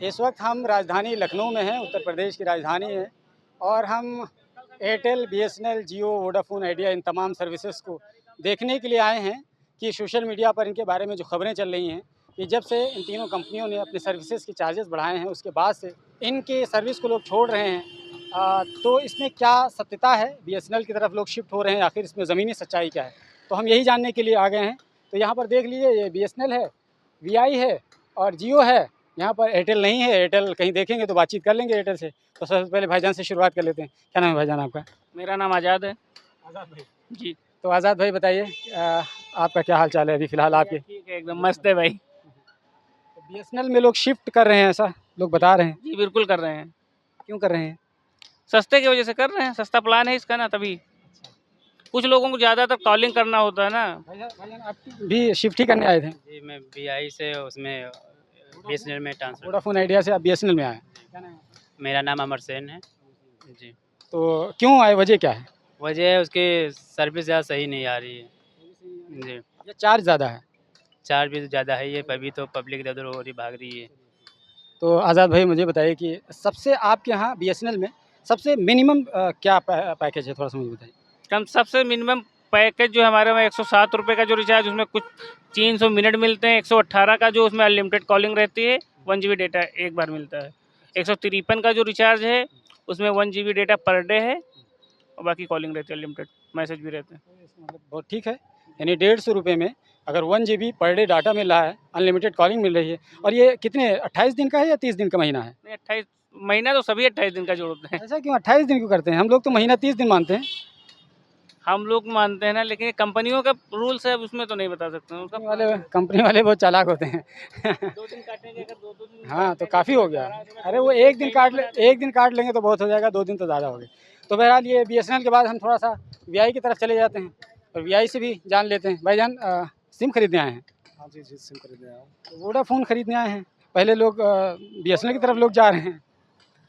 इस वक्त हम राजधानी लखनऊ में हैं, उत्तर प्रदेश की राजधानी है, और हम Airtel, BSNL, Jio, Vodafone idea in तमाम सर्विसेज को देखने के लिए आए हैं कि सोशल मीडिया पर इनके बारे में जो खबरें चल रही हैं कि जब से इन तीनों कंपनियों ने अपने सर्विसेज के चार्जेस बढ़ाए हैं, उसके बाद से इनके सर्विस को लोग छोड़ रहे हैं। तो इसमें क्या सत्यता है, बीएसएनएल की तरफ लोग शिफ्ट हो रहे हैं, आखिर इसमें ज़मीनी सच्चाई क्या है, तो हम यही जानने के लिए आ गए हैं। तो यहाँ पर देख लीजिए, ये बीएसएनएल है, वीआई है और जियो है। यहाँ पर एयरटेल नहीं है। एयरटेल कहीं देखेंगे तो बातचीत कर लेंगे एयरटेल से। तो सबसे पहले भाईजान से शुरुआत कर लेते हैं। क्या नाम है भाईजान आपका? मेरा नाम आज़ाद है। आज़ाद भाई जी। तो आज़ाद भाई बताइए, आपका क्या हाल चाल है अभी फ़िलहाल आपके? ठीक है, एकदम मस्त है भाई। बीएसएनएल में लोग शिफ्ट कर रहे हैं, ऐसा लोग बता रहे हैं। जी बिल्कुल कर रहे हैं। क्यों कर रहे हैं? सस्ते की वजह से कर रहे हैं, सस्ता प्लान है इसका ना, तभी। कुछ लोगों को ज़्यादातर कॉलिंग करना होता है ना। भाईजान आप भी शिफ्ट ही करने आए थे? जी, मैं बीआई से उसमें बीएसएनएल में ट्रांसफर। वोडाफोन आइडिया से आप बीएसएनएल में आए? क्या नाम है? मेरा नाम अमर सेन है जी। तो क्यों आए, वजह क्या है? वजह है उसकी सर्विस ज़्यादा सही नहीं आ रही है जी। या चार्ज ज़्यादा है? चार्ज भी ज़्यादा है, ये अभी तो पब्लिक इधर उधर हो रही, भाग रही है। तो आज़ाद भाई मुझे बताइए कि सबसे आपके यहाँ बीएसएनएल में सबसे मिनिमम क्या पैकेज है, थोड़ा सा मुझे बताइए। कम सबसे मिनिमम पैकेज जो हमारे में 107 रुपये का जो रिचार्ज, उसमें कुछ 300 मिनट मिलते हैं। 118 का जो उसमें अनलिमिटेड कॉलिंग रहती है, 1 GB डेटा एक बार मिलता है। 153 का जो रिचार्ज है उसमें 1 GB डेटा पर डे है और बाकी कॉलिंग रहती है, अनलिमिटेड मैसेज भी रहते हैं। मतलब बहुत ठीक है, यानी 150 रुपये में अगर 1 GB पर डे डाटा मिल रहा है, अनलिमिटेड कॉलिंग मिल रही है। और ये कितने 28 दिन का है या 30 दिन का महीना है? नहीं, 28 महीना तो सभी 28 दिन का जोड़ते हैं। ऐसा क्यों 28 दिन क्यों करते हैं? हम लोग तो महीना 30 दिन मानते हैं। हम लोग मानते हैं ना, लेकिन ये कंपनियों का रूल्स है, उसमें तो नहीं बता सकते हैं। कंपनी वाले बहुत चालाक होते हैं। 2 दिन काटेंगे, अगर 2 दिन हाँ तो काफ़ी हो गया। अरे वो एक दिन काट लेंगे तो बहुत हो जाएगा, 2 दिन तो ज़्यादा हो गए। तो बहरहाल ये बीएसएनएल के बाद हम थोड़ा सा वीआई की तरफ चले जाते हैं और वीआई से भी जान लेते हैं। भाईजान सिम खरीदने आए हैं? हाँ जी सिम खरीदने आया हूँ। तो वोडाफोन खरीदने आए हैं? पहले लोग बीएसएनएल की तरफ लोग जा रहे हैं।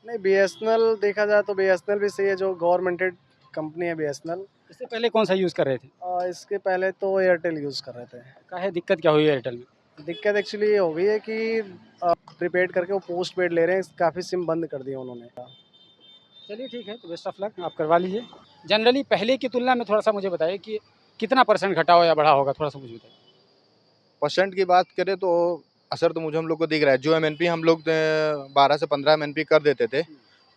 नहीं, बीएसएनएल देखा जाए तो बीएसएनएल भी सही है, जो गवर्नमेंटेड कंपनी है बीएसएनएल। इससे पहले कौन सा यूज़ कर रहे थे? इसके पहले तो एयरटेल यूज़ कर रहे थे। काहे दिक्कत क्या हुई एयरटेल में? दिक्कत एक्चुअली ये हो गई है कि प्रीपेड करके वो पोस्ट पेड ले रहे हैं, काफ़ी सिम बंद कर दिए उन्होंने। चलिए ठीक है, तो बेस्ट ऑफ लक, आप करवा लीजिए। जनरली पहले की तुलना में थोड़ा सा मुझे बताइए कि कितना % घटा हो या बढ़ा होगा, थोड़ा सा मुझे बताइए। परसेंट की बात करें तो असर तो मुझे हम लोग को दिख रहा है। जो एमएनपी हम लोग 12 से 15 एमएनपी कर देते थे,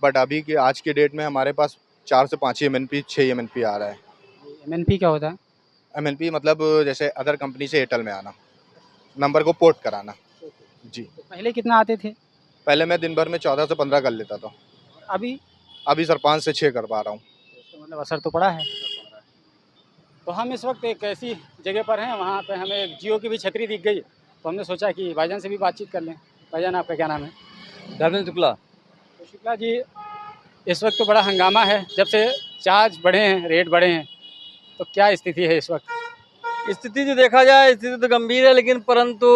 बट अभी की आज के डेट में हमारे पास 4 से 5 ही एमएनपी 6 एमएनपी आ रहा है। एमएनपी क्या होता है? एमएनपी मतलब जैसे अदर कंपनी से एयरटेल में आना, नंबर को पोर्ट कराना जी। तो पहले कितना आते थे? पहले मैं दिन भर में 14 से 15 कर लेता था, अभी सर 5 से 6 कर पा रहा हूँ। तो मतलब असर तो पड़ा है। तो हम इस वक्त एक ऐसी जगह पर हैं, वहाँ पे हमें एक जियो की भी छतरी दिख गई, तो हमने सोचा कि भाईजान से भी बातचीत कर लें। भाईजान आपका क्या नाम है? धर्मेंद्र शुक्ला। तो शुक्ला जी, इस वक्त तो बड़ा हंगामा है, जब से चार्ज बढ़े हैं, रेट बढ़े हैं, तो क्या स्थिति है इस वक्त? स्थिति जो देखा जाए, स्थिति तो गंभीर है, लेकिन परंतु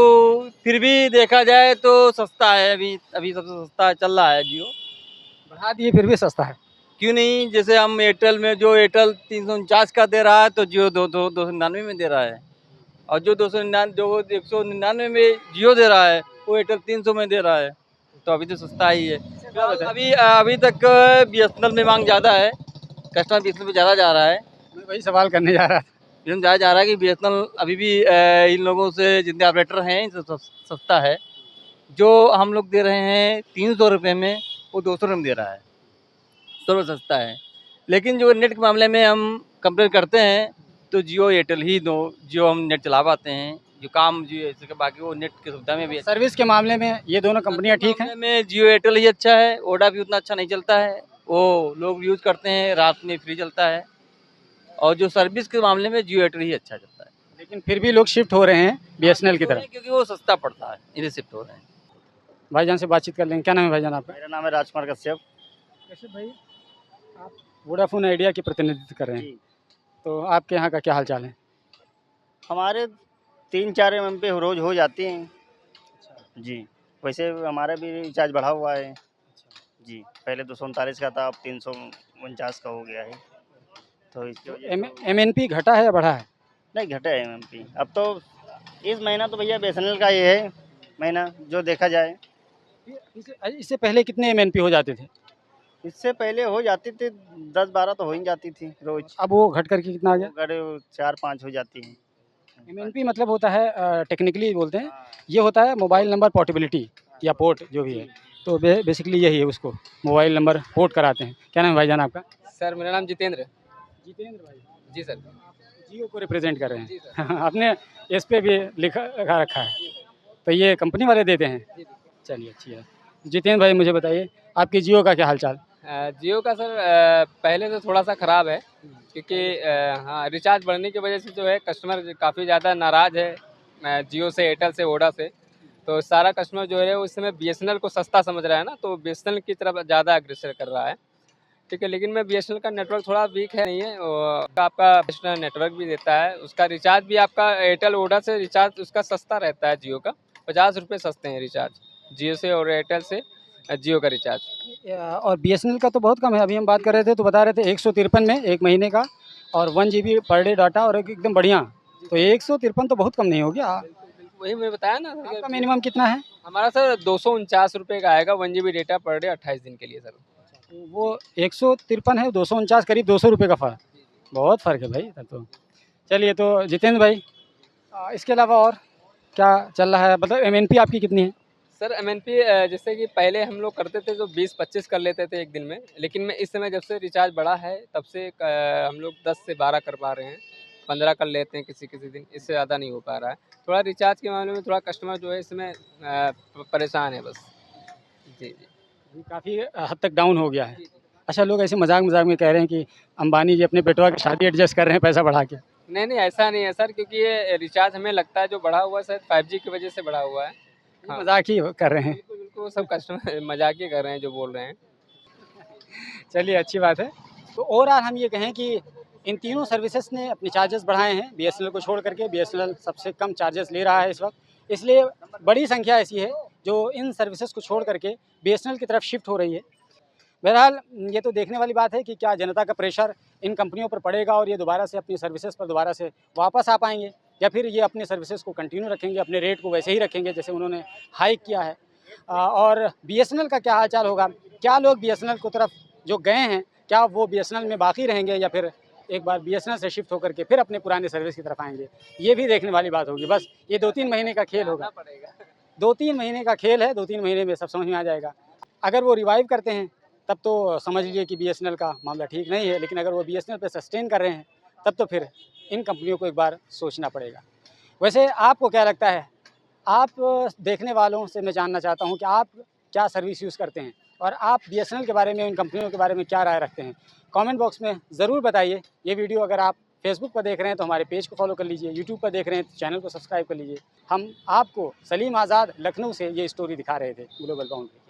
फिर भी देखा जाए तो सस्ता है। अभी सबसे सस्ता चल रहा है जियो। बढ़ा दिए फिर भी सस्ता है? क्यों नहीं, जैसे हम एयरटेल में, जो एयरटेल 349 का दे रहा है तो जियो 299 में दे रहा है, और जो 199 में जियो दे रहा है वो एयरटेल 300 में दे रहा है। तो अभी तो सस्ता ही है। अभी तक बीएसएनएल में मांग ज़्यादा है, कस्टमर बीएसएनएल पे ज़्यादा जा रहा है। मैं वही सवाल करने जा रहा था। इसमें ज़्यादा जा रहा है कि बीएसएनएल अभी भी इन लोगों से, जितने ऑपरेटर हैं, इनसे सस्ता है। जो हम लोग दे रहे हैं 300 रुपये में, वो 200 रुपये में दे रहा है, तो सस्ता है। लेकिन जो नेट के मामले में हम कंपेयर करते हैं तो जियो एयरटेल ही दो, जो हम नेट चला पाते हैं, जो काम जियो ऐसे, बाकी वो नेट की सुविधा में भी। सर्विस के मामले में ये दोनों कंपनियां ठीक हैं? में जियो एयरटेल ही अच्छा है। ओडा भी उतना अच्छा नहीं चलता है, वो लोग यूज़ करते हैं, रात में फ्री चलता है। और जो सर्विस के मामले में जियो एयरटेल ही अच्छा चलता है। लेकिन फिर भी लोग शिफ्ट हो रहे हैं बीएसएनएल की तरफ, क्योंकि वो सस्ता पड़ता है, इन्हें शिफ्ट हो रहे हैं। भाईजान से बातचीत कर लेंगे। क्या नाम है भाईजान आपका? मेरा नाम है राजकुमार कश्यप। कश्यप भाई, आप वोडाफोन आइडिया की प्रतिनिधित्व कर रहे हैं, तो आपके यहाँ का क्या हाल चाल है? हमारे 3-4 एमएमपी रोज़ हो जाती हैं जी। वैसे हमारा भी रिचार्ज बढ़ा हुआ है जी। पहले 239 का था, अब 349 का हो गया है। तो इसकी वजह एमएनपी घटा है या बढ़ा है? नहीं, घटा है एमएमपी। अब तो इस महीना तो भैया बीएसएनएल का ये है महीना, जो देखा जाए। इससे पहले कितने MNP हो जाते थे? इससे पहले हो जाती थी 10-12 तो हो ही जाती थी रोज। अब वो घट करके कितना आ गया? अगर 4-5 हो जाती हैं। MNP मतलब होता है टेक्निकली बोलते हैं, ये होता है मोबाइल नंबर पोर्टेबिलिटी या पोर्ट जो भी है। तो बेसिकली यही है, उसको मोबाइल नंबर पोर्ट कराते हैं। क्या नाम है भाईजान आपका? सर मेरा नाम जितेंद्र। जितेंद्र भाई। जी सर। जियो को रिप्रेजेंट कर रहे जी हैं। आपने इस पे भी लिखा रखा है, तो ये कंपनी वाले देते हैं। चलिए अच्छी है। जितेंद्र भाई मुझे बताइए, आपकी जियो का क्या हाल चाल? जियो का सर पहले से थोड़ा सा ख़राब है, क्योंकि हाँ रिचार्ज बढ़ने की वजह से जो है कस्टमर काफ़ी ज़्यादा नाराज़ है जियो से, एयरटेल से, वोडा से। तो सारा कस्टमर जो है वो इस समय BSNL को सस्ता समझ रहा है ना, तो BSNL की तरफ ज़्यादा अग्रसर कर रहा है। ठीक है, लेकिन मैं BSNL का नेटवर्क थोड़ा वीक है नहीं है, और आपका BSNL नेटवर्क भी देता है, उसका रिचार्ज भी आपका एयरटेल वोडा से रिचार्ज उसका सस्ता रहता है। जियो का 50 रुपये सस्ते हैं रिचार्ज जियो से और एयरटेल से जियो का रिचार्ज। और BSNL का तो बहुत कम है। अभी हम बात कर रहे थे तो बता रहे थे 153 में 1 महीने का, और 1 GB पर डे डाटा, और एकदम बढ़िया। तो 153 तो बहुत कम नहीं हो गया? वही मैं बताया ना, आपका मिनिमम कितना है? हमारा सर 249 रुपये का आएगा 1 GB डेटा पर डे 28 दिन के लिए सर। वो 153 है, 249, करीब 200 रुपये का फ़र्क। बहुत फ़र्क है भाई तब तो। चलिए, तो जितेंद्र भाई इसके अलावा और क्या चल रहा है? मतलब MNP आपकी कितनी है? सर MNP जैसे कि पहले हम लोग करते थे तो 20-25 कर लेते थे एक दिन में, लेकिन मैं इस समय जब से रिचार्ज बढ़ा है तब से हम लोग 10 से 12 कर पा रहे हैं, 15 कर लेते हैं किसी किसी दिन, इससे ज़्यादा नहीं हो पा रहा है। थोड़ा रिचार्ज के मामले में थोड़ा कस्टमर जो है इसमें परेशान है बस। जी जी। काफ़ी हद तक डाउन हो गया है। अच्छा, लोग ऐसे मजाक में कह रहे हैं कि अंबानी जी अपने बेटवा की शादी एडजस्ट कर रहे हैं पैसा बढ़ा के। नहीं नहीं, ऐसा नहीं है सर, क्योंकि ये रिचार्ज हमें लगता है जो बढ़ा हुआ है शायद 5G की वजह से बढ़ा हुआ है। हाँ। मजाक ही कर रहे हैं। बिल्कुल बिल्कुल, वो सब कस्टमर मजाक ही कर रहे हैं जो बोल रहे हैं। चलिए अच्छी बात है। तो ओवरऑल हम ये कहें कि इन तीनों सर्विसेज ने अपने चार्जेस बढ़ाए हैं। BSNL को छोड़ करके BSNL सबसे कम चार्जेस ले रहा है इस वक्त, इसलिए बड़ी संख्या ऐसी है जो इन सर्विसेज को छोड़ करके BSNL की तरफ शिफ्ट हो रही है। बहरहाल ये तो देखने वाली बात है कि क्या जनता का प्रेशर इन कंपनियों पर पड़ेगा और ये दोबारा से अपनी सर्विसेज पर दोबारा से वापस आ पाएंगे, या फिर ये अपने सर्विसेज को कंटिन्यू रखेंगे, अपने रेट को वैसे ही रखेंगे जैसे उन्होंने हाइक किया है। और BSNL का क्या हाल चाल होगा? क्या लोग BSNL की तरफ जो गए हैं, क्या वो BSNL में बाकी रहेंगे, या फिर एक बार BSNL से शिफ्ट होकर के फिर अपने पुराने सर्विस की तरफ आएंगे? ये भी देखने वाली बात होगी। बस ये 2-3 महीने का खेल होगा। 2-3 महीने का खेल है, 2-3 महीने में सब समझ में आ जाएगा। अगर वो रिवाइव करते हैं तब तो समझ लीजिए कि BSNL का मामला ठीक नहीं है, लेकिन अगर वो BSNL पे सस्टेन कर रहे हैं तब तो फिर इन कंपनियों को एक बार सोचना पड़ेगा। वैसे आपको क्या लगता है? आप देखने वालों से मैं जानना चाहता हूं कि आप क्या सर्विस यूज़ करते हैं और आप BSNL के बारे में, इन कंपनियों के बारे में क्या राय रखते हैं? कमेंट बॉक्स में ज़रूर बताइए। ये वीडियो अगर आप फेसबुक पर देख रहे हैं तो हमारे पेज को फॉलो कर लीजिए, यूट्यूब पर देख रहे हैं तो चैनल को सब्सक्राइब कर लीजिए। हम आपको सलीम आज़ाद लखनऊ से ये स्टोरी दिखा रहे थे, ग्लोबल बाउंड्री।